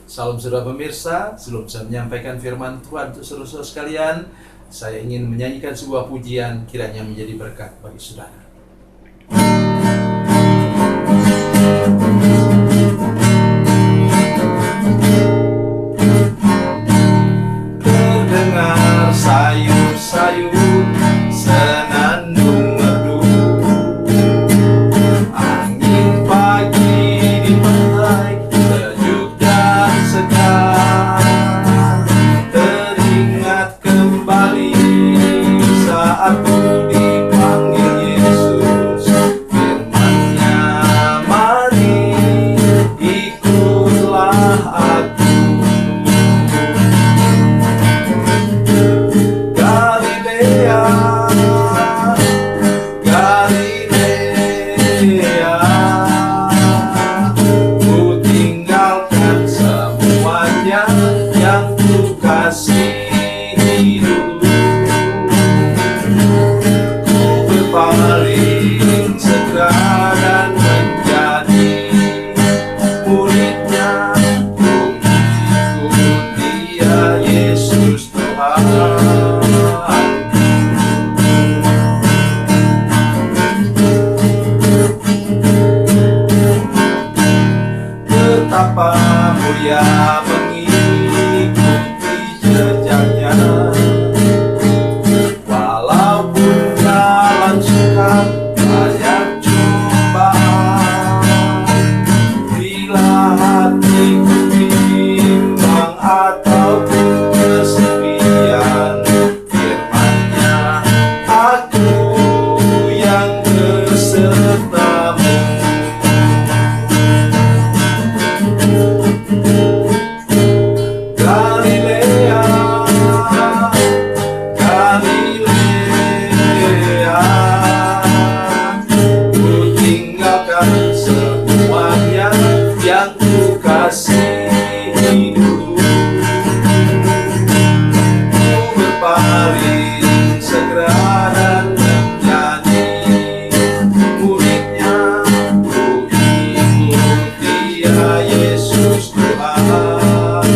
Salam saudara pemirsa, sebelum saya menyampaikan firman Tuhan untuk saudara-saudara sekalian, saya ingin menyanyikan sebuah pujian kiranya menjadi berkat bagi saudara. Terdengar sayup-sayup senandung merdu, angin pagi di pantai sejuk dan segar. Teringat kembali saat ku dipanggil Yesus, firman-Nya, mari ikutlah aku. Galilea, Galilea, ku tinggalkan semuanya yang ku kasihi dulu. Ku berpaling segera dan menjadi murid-Nya. Ku ikut Dia, Yesus Tuhan. Betapa mulia mengikuti jejaknya, walaupun jalan sukar banyak cobaan. Bila hatiku bimbang ataupun kesepian, firman-Nya, aku yang besertamu. Galilea, Galilea, ku tinggalkan semuanya yang ku kasihi dulu. Ku berpaling segera dan menjadi murid-Nya. Ku ikut Dia, Yesus Tuhan.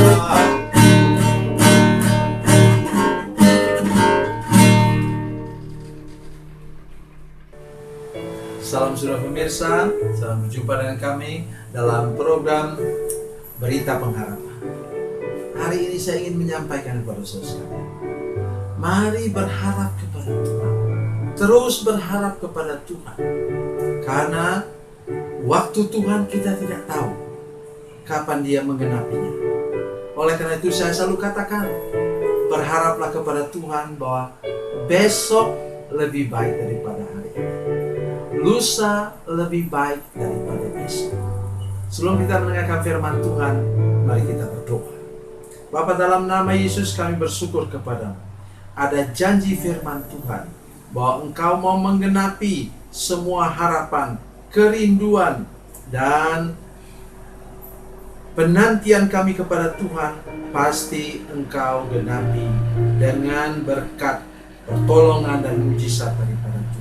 Salam saudara pemirsa, salam berjumpa dengan kami dalam program Berita Pengharapan. Hari ini saya ingin menyampaikan kepada saudara, mari berharap kepada Tuhan. Terus berharap kepada Tuhan. Karena waktu Tuhan kita tidak tahu kapan Dia menggenapinya. Oleh karena itu saya selalu katakan, berharaplah kepada Tuhan bahwa besok lebih baik daripada hari ini. Lusa lebih baik daripada besok. Sebelum kita mendengarkan firman Tuhan, mari kita berdoa. Bapa, dalam nama Yesus kami bersyukur kepadamu. Ada janji firman Tuhan bahwa Engkau mau menggenapi semua harapan, kerinduan, dan penantian kami kepada Tuhan. Pasti Engkau genapi dengan berkat, pertolongan, dan mujizat daripada Tuhan.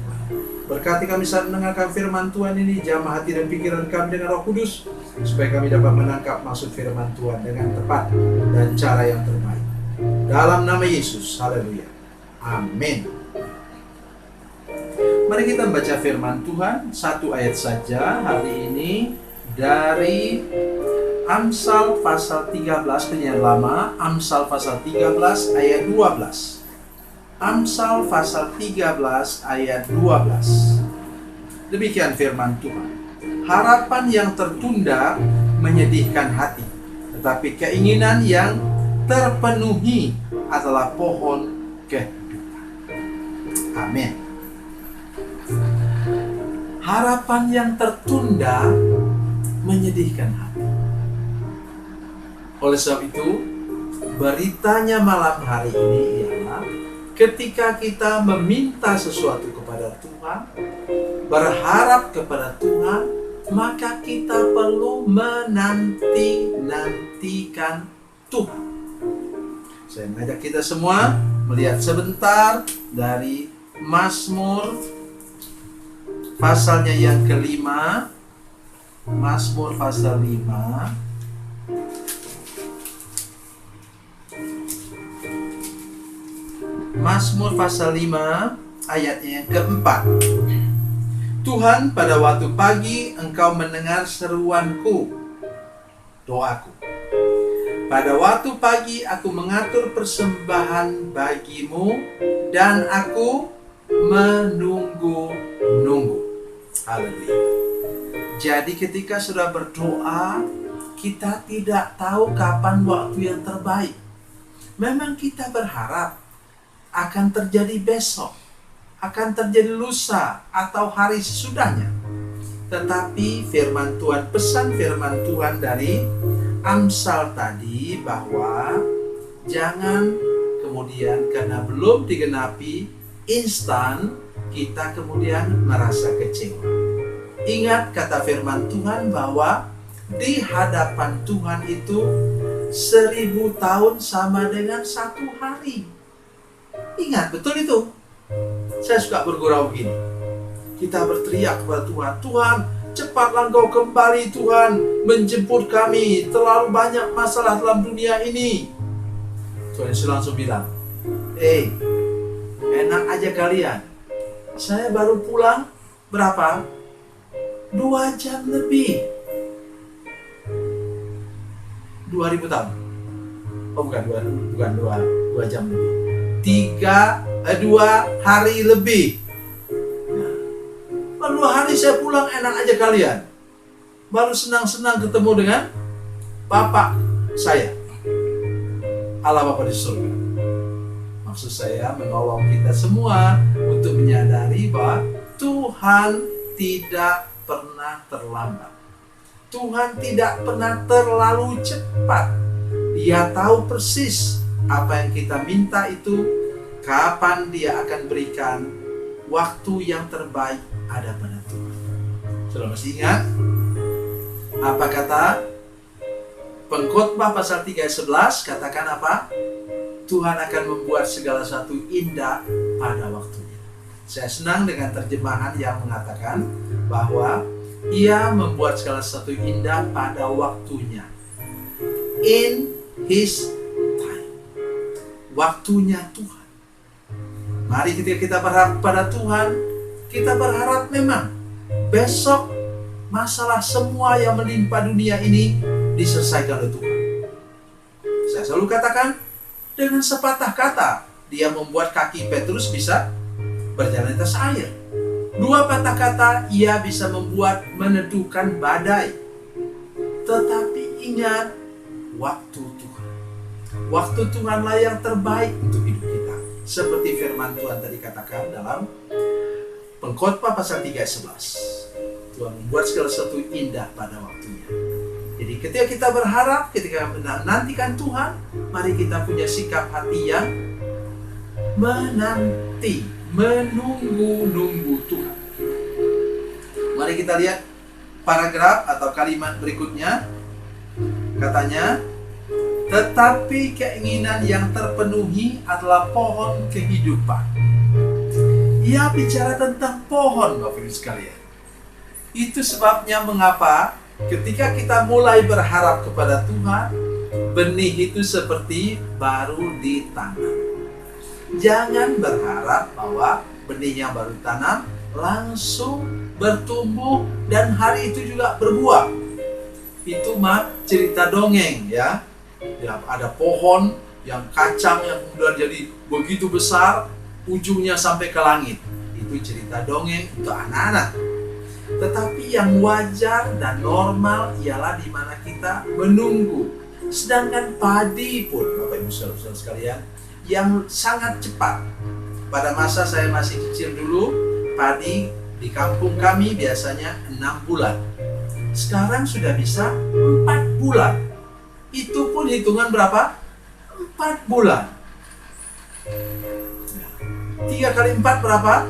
Berkati kami saat mendengarkan firman Tuhan ini, jamah hati dan pikiran kami dengan Roh Kudus, supaya kami dapat menangkap maksud firman Tuhan dengan tepat dan cara yang terbaik. Dalam nama Yesus, haleluya, amin. Mari kita membaca firman Tuhan, satu ayat saja hari ini dari Amsal pasal 13, penyanyian lama, Amsal pasal 13 ayat 12. Amsal pasal 13 ayat 12. Demikian firman Tuhan. Harapan yang tertunda menyedihkan hati, tetapi keinginan yang terpenuhi adalah pohon kehidupan. Amin. Harapan yang tertunda menyedihkan hati. Oleh sebab itu, beritanya malam hari ini ialah ketika kita meminta sesuatu kepada Tuhan, berharap kepada Tuhan, maka kita perlu menanti-nantikan Tuhan. Saya mengajak kita semua melihat sebentar dari Mazmur pasalnya yang kelima, Mazmur pasal 5 Mazmur pasal 5 ayatnya yang keempat. Tuhan, pada waktu pagi Engkau mendengar seruanku, doaku. Pada waktu pagi aku mengatur persembahan bagimu dan aku menunggu-nunggu. Haleluya. Jadi ketika sudah berdoa, kita tidak tahu kapan waktu yang terbaik. Memang kita berharap akan terjadi besok, akan terjadi lusa, atau hari sesudahnya. Tetapi firman Tuhan, pesan firman Tuhan dari Amsal tadi, bahwa jangan kemudian karena belum digenapi instan kita kemudian merasa kecewa. Ingat kata firman Tuhan bahwa di hadapan Tuhan itu 1000 tahun sama dengan 1 hari. Ingat, betul itu. Saya suka bergurau begini. Kita berteriak kepada Tuhan, Tuhan, cepatlah Engkau kembali Tuhan, menjemput kami. Terlalu banyak masalah dalam dunia ini. Tuhan Yesus langsung bilang, enak aja kalian. Saya baru pulang, berapa? 2 jam lebih. 2000 tahun. Oh bukan 2 jam lebih. 2 hari lebih. Baru 2 hari saya pulang, enak aja kalian. Baru senang-senang ketemu dengan Bapak saya, Allah Bapa di surga. Maksud saya menolong kita semua untuk menyadari bahwa Tuhan tidak pernah terlambat. Tuhan tidak pernah terlalu cepat. Dia tahu persis apa yang kita minta itu, kapan Dia akan berikan. Waktu yang terbaik ada pada Tuhan. Sudah masih ingat apa kata Pengkhotbah pasal 3 ayat 11? Katakan apa? Tuhan akan membuat segala sesuatu indah pada waktunya. Saya senang dengan terjemahan yang mengatakan bahwa Ia membuat segala sesuatu indah pada waktunya. In His time. Waktunya Tuhan. Mari ketika kita berharap pada Tuhan, kita berharap memang besok masalah semua yang menimpa dunia ini diselesaikan oleh Tuhan. Saya selalu katakan, dengan sepatah kata, Dia membuat kaki Petrus bisa berjalan di atas air. 2 patah kata, Ia bisa membuat meneduhkan badai. Tetapi ingat, waktu Tuhan. Waktu Tuhanlah yang terbaik untuk hidup kita. Seperti firman Tuhan tadi katakan dalam Pengkhotbah pasal 3 ayat 11. Tuhan membuat segala sesuatu indah pada waktunya. Jadi ketika kita berharap, ketika menantikan Tuhan, mari kita punya sikap hati yang menanti, menunggu-nunggu Tuhan. Mari kita lihat paragraf atau kalimat berikutnya. Katanya, tetapi keinginan yang terpenuhi adalah pohon kehidupan. Ia bicara tentang pohon, Bapak Ibu sekalian. Itu sebabnya mengapa ketika kita mulai berharap kepada Tuhan, benih itu seperti baru ditanam. Jangan berharap bahwa benih yang baru ditanam langsung bertumbuh dan hari itu juga berbuah. Itu mah cerita dongeng ya. Ada pohon yang kacang yang kemudian jadi begitu besar, ujungnya sampai ke langit. Itu cerita dongeng untuk anak-anak. Tetapi yang wajar dan normal ialah di mana kita menunggu. Sedangkan padi pun, Bapak Ibu Saudara sekalian, yang sangat cepat. Pada masa saya masih kecil dulu, padi di kampung kami biasanya 6 bulan. Sekarang sudah bisa 4 bulan. Itu pun hitungan berapa? 4 bulan. 3 kali 4 berapa?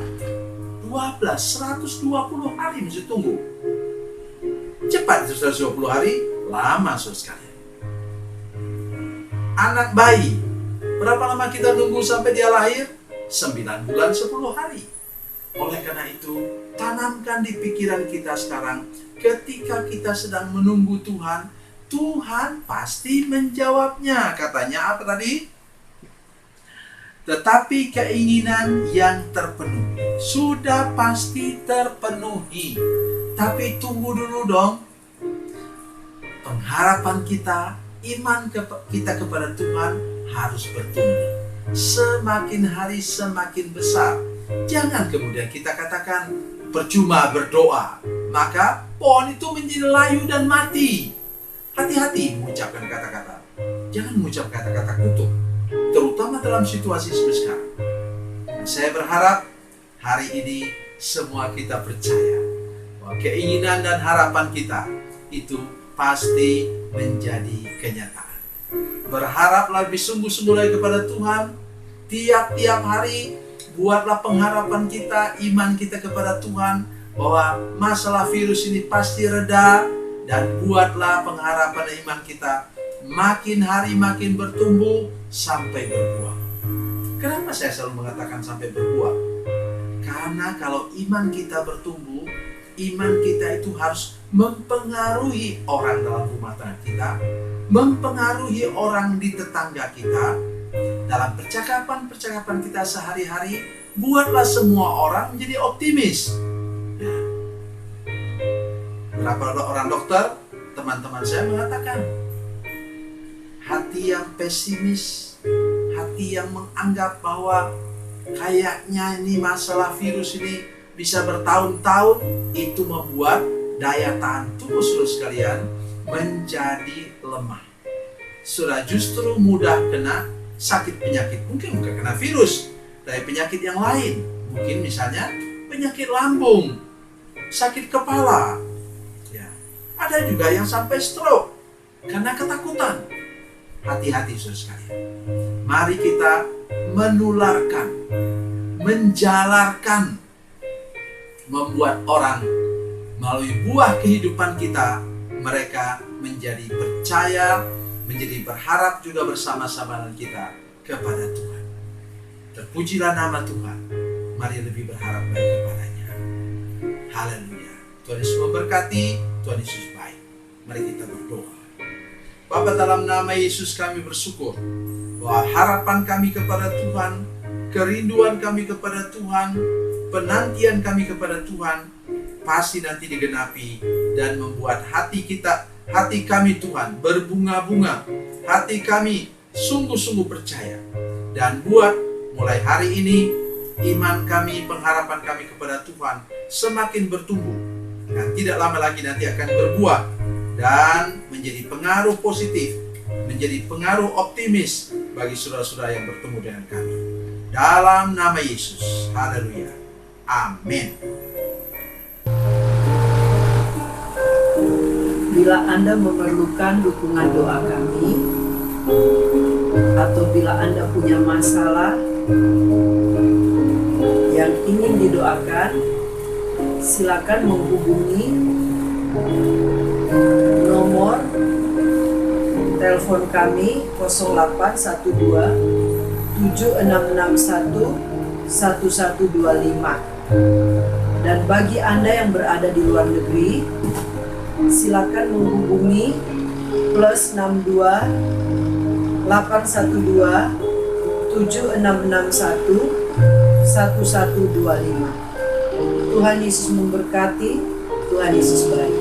12, 120 hari mesti tunggu. Cepat 120 hari, lama saudara sekalian. Anak bayi, berapa lama kita nunggu sampai dia lahir? 9 bulan 10 hari. Oleh karena itu, tanamkan di pikiran kita sekarang, ketika kita sedang menunggu Tuhan, Tuhan pasti menjawabnya. Katanya apa tadi? Tetapi keinginan yang terpenuhi sudah pasti terpenuhi. Tapi tunggu dulu dong. Pengharapan kita, iman kita kepada Tuhan harus bertumbuh. Semakin hari semakin besar. Jangan kemudian kita katakan percuma berdoa, maka pohon itu menjadi layu dan mati. Hati-hati mengucapkan kata-kata. Jangan mengucap kata-kata kutuk, terutama dalam situasi seperti sekarang. Saya berharap hari ini semua kita percaya bahwa keinginan dan harapan kita itu pasti menjadi kenyataan. Berharaplah lebih sungguh-sungguh lagi kepada Tuhan. Tiap-tiap hari buatlah pengharapan kita, iman kita kepada Tuhan bahwa masalah virus ini pasti reda, dan buatlah pengharapan iman kita makin hari makin bertumbuh sampai berbuah. Kenapa saya selalu mengatakan sampai berbuah? Karena kalau iman kita bertumbuh, iman kita itu harus mempengaruhi orang dalam rumah tangga kita, mempengaruhi orang di tetangga kita, dalam percakapan-percakapan kita sehari-hari. Buatlah semua orang menjadi optimis. Nah, berapa orang dokter, teman-teman saya mengatakan, hati yang pesimis, hati yang menganggap bahwa kayaknya ini masalah virus ini bisa bertahun-tahun, itu membuat daya tahan tubuh saudara sekalian menjadi lemah. Sudah justru mudah kena sakit penyakit, mungkin bukan kena virus, dari penyakit yang lain, mungkin misalnya penyakit lambung, sakit kepala, ya. Ada juga yang sampai stroke karena ketakutan. Hati-hati saudara sekalian. Mari kita menularkan, menjalarkan, membuat orang melalui buah kehidupan kita, mereka menjadi percaya, menjadi berharap juga bersama-sama dengan kita kepada Tuhan. Terpujilah nama Tuhan. Mari lebih berharap baik kepadanya. Haleluya. Tuhan Yesus memberkati, Tuhan Yesus baik. Mari kita berdoa. Bapa, dalam nama Yesus kami bersyukur bahwa harapan kami kepada Tuhan, kerinduan kami kepada Tuhan, penantian kami kepada Tuhan pasti nanti digenapi dan membuat hati kami Tuhan berbunga-bunga, hati kami sungguh-sungguh percaya, dan buat mulai hari ini iman kami, pengharapan kami kepada Tuhan semakin bertumbuh dan tidak lama lagi nanti akan berbuah dan menjadi pengaruh positif, menjadi pengaruh optimis bagi saudara-saudara yang bertemu dengan kami. Dalam nama Yesus, haleluya, amin. Bila Anda memerlukan dukungan doa kami, atau bila Anda punya masalah yang ingin didoakan, silakan menghubungi nomor telepon kami 0812 7661 1125. Dan bagi Anda yang berada di luar negeri, silakan menghubungi +62 812 7661 1125. Tuhan Yesus memberkati, Tuhan Yesus baik.